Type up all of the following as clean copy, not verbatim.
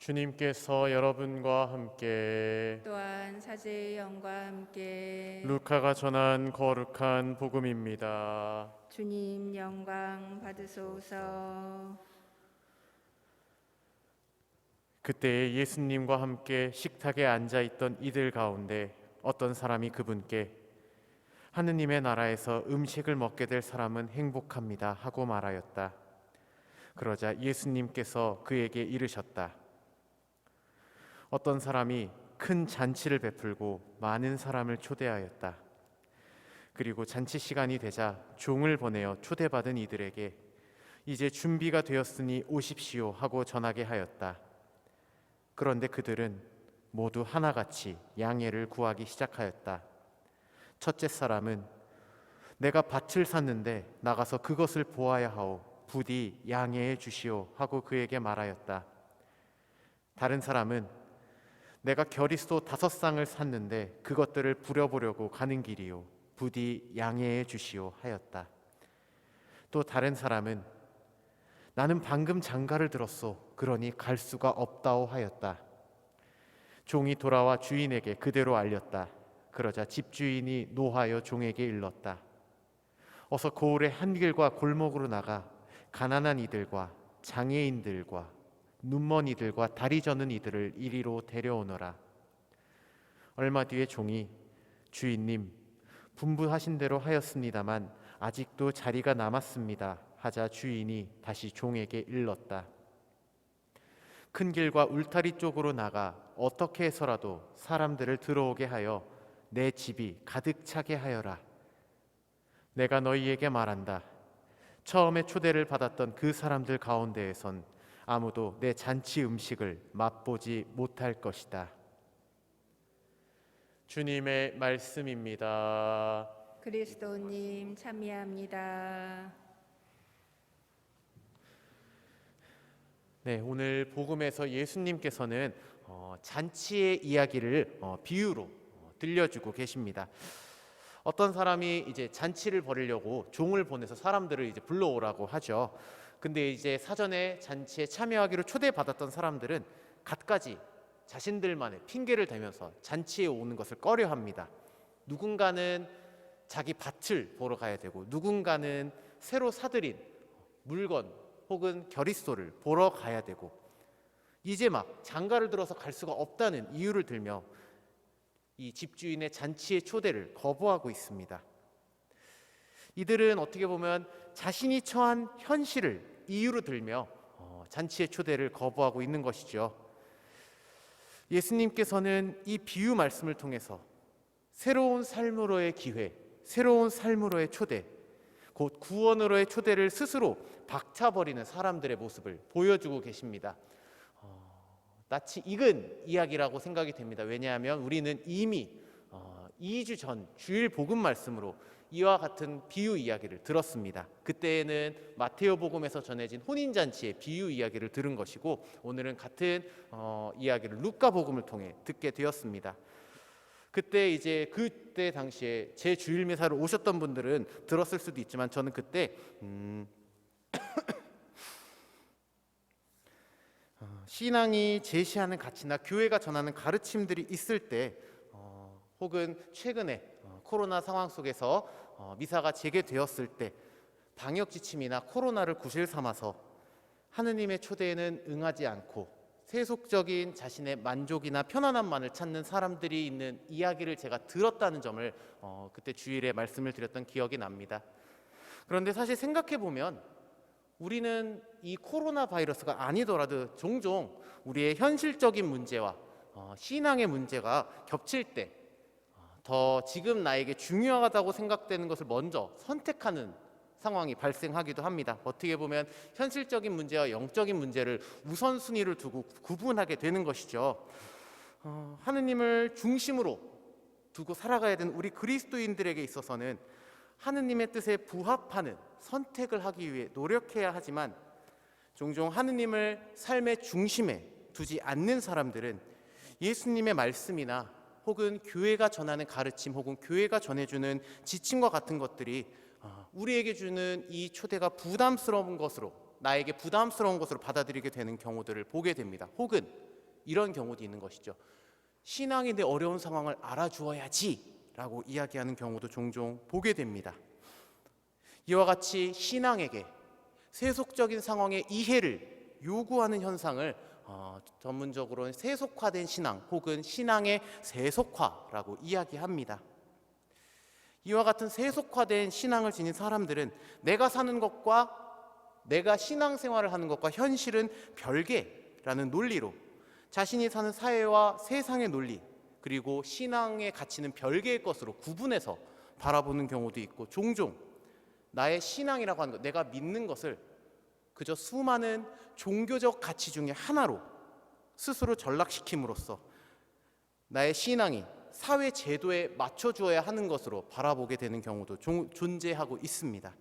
주님께서 여러분과 함께 또한 사제의 영과 함께 루카가 전한 거룩한 복음입니다. 주님 영광 받으소서. 그때 예수님과 함께 식탁에 앉아 있던 이들 가운데 어떤 사람이 그분께 하느님의 나라에서 음식을 먹게 될 사람은 행복합니다 하고 말하였다. 그러자 예수님께서 그에게 이르셨다. 어떤 사람이 큰 잔치를 베풀고 많은 사람을 초대하였다. 그리고 잔치 시간이 되자 종을 보내어 초대받은 이들에게 이제 준비가 되었으니 오십시오 하고 전하게 하였다. 그런데 그들은 모두 하나같이 양해를 구하기 시작하였다. 첫째 사람은 내가 밭을 샀는데 나가서 그것을 보아야 하오. 부디 양해해 주시오 하고 그에게 말하였다. 다른 사람은 내가 겨리소 5쌍을 샀는데 그것들을 부려보려고 가는 길이요. 부디 양해해 주시오 하였다. 또 다른 사람은 나는 방금 장가를 들었소. 그러니 갈 수가 없다오 하였다. 종이 돌아와 주인에게 그대로 알렸다. 그러자 집주인이 노하여 종에게 일렀다. 어서 고을의 한길과 골목으로 나가 가난한 이들과 장애인들과 눈먼 이들과 다리 저는 이들을 이리로 데려오너라. 얼마 뒤에 종이 주인님 분부하신 대로 하였습니다만 아직도 자리가 남았습니다 하자 주인이 다시 종에게 일렀다. 큰 길과 울타리 쪽으로 나가 어떻게 해서라도 사람들을 들어오게 하여 내 집이 가득 차게 하여라. 내가 너희에게 말한다. 처음에 초대를 받았던 그 사람들 가운데에선 아무도 내 잔치 음식을 맛보지 못할 것이다. 주님의 말씀입니다. 그리스도님 참여합니다. 네, 오늘 복음에서 예수님께서는 잔치의 이야기를 비유로 들려주고 계십니다. 어떤 사람이 이제 잔치를 벌이려고 종을 보내서 사람들을 이제 불러오라고 하죠. 근데 이제 사전에 잔치에 참여하기로 초대받았던 사람들은 갖가지 자신들만의 핑계를 대면서 잔치에 오는 것을 꺼려합니다. 누군가는 자기 밭을 보러 가야 되고 누군가는 새로 사들인 물건 혹은 겨릿소를 보러 가야 되고 이제 막 장가를 들어서 갈 수가 없다는 이유를 들며 이 집주인의 잔치의 초대를 거부하고 있습니다. 이들은 어떻게 보면 자신이 처한 현실을 이유로 들며 잔치의 초대를 거부하고 있는 것이죠. 예수님께서는 이 비유 말씀을 통해서 새로운 삶으로의 기회, 새로운 삶으로의 초대, 곧 구원으로의 초대를 스스로 박차버리는 사람들의 모습을 보여주고 계십니다. 낯이 익은 이야기라고 생각이 됩니다. 왜냐하면 우리는 이미 2주 전 주일 복음 말씀으로 이와 같은 비유 이야기를 들었습니다. 그때는 마테오 복음에서 전해진 혼인잔치의 비유 이야기를 들은 것이고 오늘은 같은 이야기를 루카 복음을 통해 듣게 되었습니다. 그때 당시에 제 주일 미사를 오셨던 분들은 들었을 수도 있지만 저는 그때 신앙이 제시하는 가치나 교회가 전하는 가르침들이 있을 때 혹은 최근에 코로나 상황 속에서 미사가 재개되었을 때 방역 지침이나 코로나를 구실 삼아서 하느님의 초대에는 응하지 않고 세속적인 자신의 만족이나 편안함만을 찾는 사람들이 있는 이야기를 제가 들었다는 점을 그때 주일에 말씀을 드렸던 기억이 납니다. 그런데 사실 생각해 보면 우리는 이 코로나 바이러스가 아니더라도 종종 우리의 현실적인 문제와 신앙의 문제가 겹칠 때 더 지금 나에게 중요하다고 생각되는 것을 먼저 선택하는 상황이 발생하기도 합니다. 어떻게 보면 현실적인 문제와 영적인 문제를 우선순위를 두고 구분하게 되는 것이죠. 하느님을 중심으로 두고 살아가야 되는 우리 그리스도인들에게 있어서는 하느님의 뜻에 부합하는 선택을 하기 위해 노력해야 하지만 종종 하느님을 삶의 중심에 두지 않는 사람들은 예수님의 말씀이나 혹은 교회가 전하는 가르침 혹은 교회가 전해주는 지침과 같은 것들이 우리에게 주는 이 초대가 부담스러운 것으로 나에게 부담스러운 것으로 받아들이게 되는 경우들을 보게 됩니다. 혹은 이런 경우도 있는 것이죠. 신앙이 내 어려운 상황을 알아주어야지 라고 이야기하는 경우도 종종 보게 됩니다. 이와 같이 신앙에게 세속적인 상황의 이해를 요구하는 현상을 전문적으로는 세속화된 신앙 혹은 신앙의 세속화라고 이야기합니다. 이와 같은 세속화된 신앙을 지닌 사람들은 내가 사는 것과 내가 신앙생활을 하는 것과 현실은 별개라는 논리로 자신이 사는 사회와 세상의 논리 그리고 신앙의 가치는 별개의 것으로 구분해서 바라보는 경우도 있고, 종종 나의 신앙이라고 하는 것, 내가 믿는 것을 그저 수많은 종교적 가치 중에 하나로 스스로 전락시킴으로써 나의 신앙이 사회 제도에 맞춰주어야 하는 것으로 바라보게 되는 경우도 존재하고 있습니다.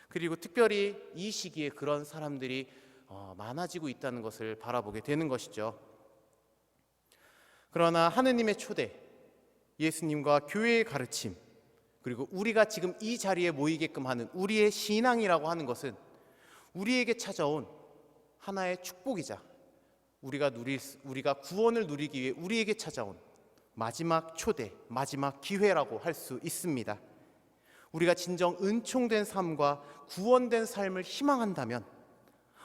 그리고 특별히 이 시기에 그런 사람들이 많아지고 있다는 것을 바라보게 되는 것이죠. 그러나 하느님의 초대, 예수님과 교회의 가르침, 그리고 우리가 지금 이 자리에 모이게끔 하는 우리의 신앙이라고 하는 것은 우리에게 찾아온 하나의 축복이자 우리가 구원을 누리기 위해 우리에게 찾아온 마지막 초대, 마지막 기회라고 할 수 있습니다. 우리가 진정 은총된 삶과 구원된 삶을 희망한다면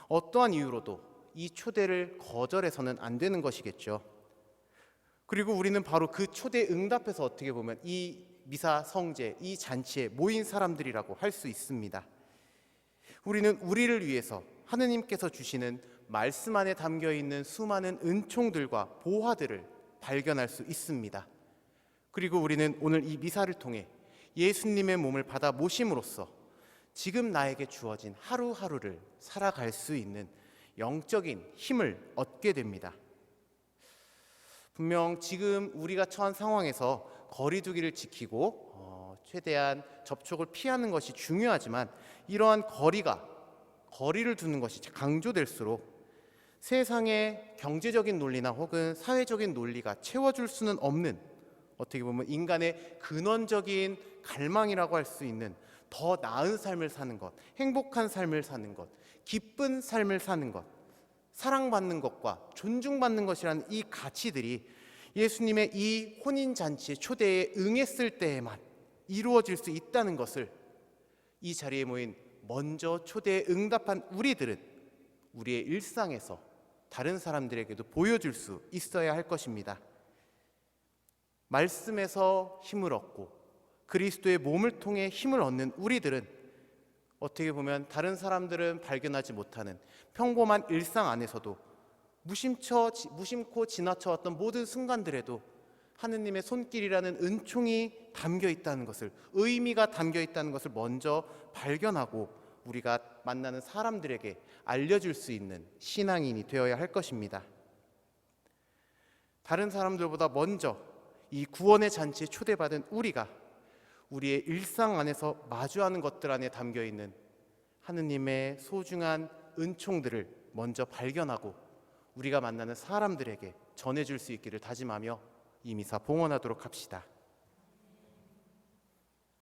어떠한 이유로도 이 초대를 거절해서는 안 되는 것이겠죠. 그리고 우리는 바로 그 초대에 응답해서 어떻게 보면 이 미사 성제, 이 잔치에 모인 사람들이라고 할 수 있습니다. 우리는 우리를 위해서 하느님께서 주시는 말씀 안에 담겨있는 수많은 은총들과 보화들을 발견할 수 있습니다. 그리고 우리는 오늘 이 미사를 통해 예수님의 몸을 받아 모심으로써 지금 나에게 주어진 하루하루를 살아갈 수 있는 영적인 힘을 얻게 됩니다. 분명 지금 우리가 처한 상황에서 거리 두기를 지키고 최대한 접촉을 피하는 것이 중요하지만, 이러한 거리를 두는 것이 강조될수록 세상의 경제적인 논리나 혹은 사회적인 논리가 채워줄 수는 없는, 어떻게 보면 인간의 근원적인 갈망이라고 할 수 있는 더 나은 삶을 사는 것, 행복한 삶을 사는 것, 기쁜 삶을 사는 것, 사랑받는 것과 존중받는 것이라는 이 가치들이 예수님의 이 혼인잔치의 초대에 응했을 때에만 이루어질 수 있다는 것을 이 자리에 모인 먼저 초대에 응답한 우리들은 우리의 일상에서 다른 사람들에게도 보여줄 수 있어야 할 것입니다. 말씀에서 힘을 얻고 그리스도의 몸을 통해 힘을 얻는 우리들은 어떻게 보면 다른 사람들은 발견하지 못하는 평범한 일상 안에서도 무심코 지나쳐왔던 모든 순간들에도 하느님의 손길이라는 은총이 담겨 있다는 것을, 의미가 담겨 있다는 것을 먼저 발견하고 우리가 만나는 사람들에게 알려줄 수 있는 신앙인이 되어야 할 것입니다. 다른 사람들보다 먼저 이 구원의 잔치에 초대받은 우리가 우리의 일상 안에서 마주하는 것들 안에 담겨 있는 하느님의 소중한 은총들을 먼저 발견하고 우리가 만나는 사람들에게 전해줄 수 있기를 다짐하며 이 미사 봉헌하도록 합시다.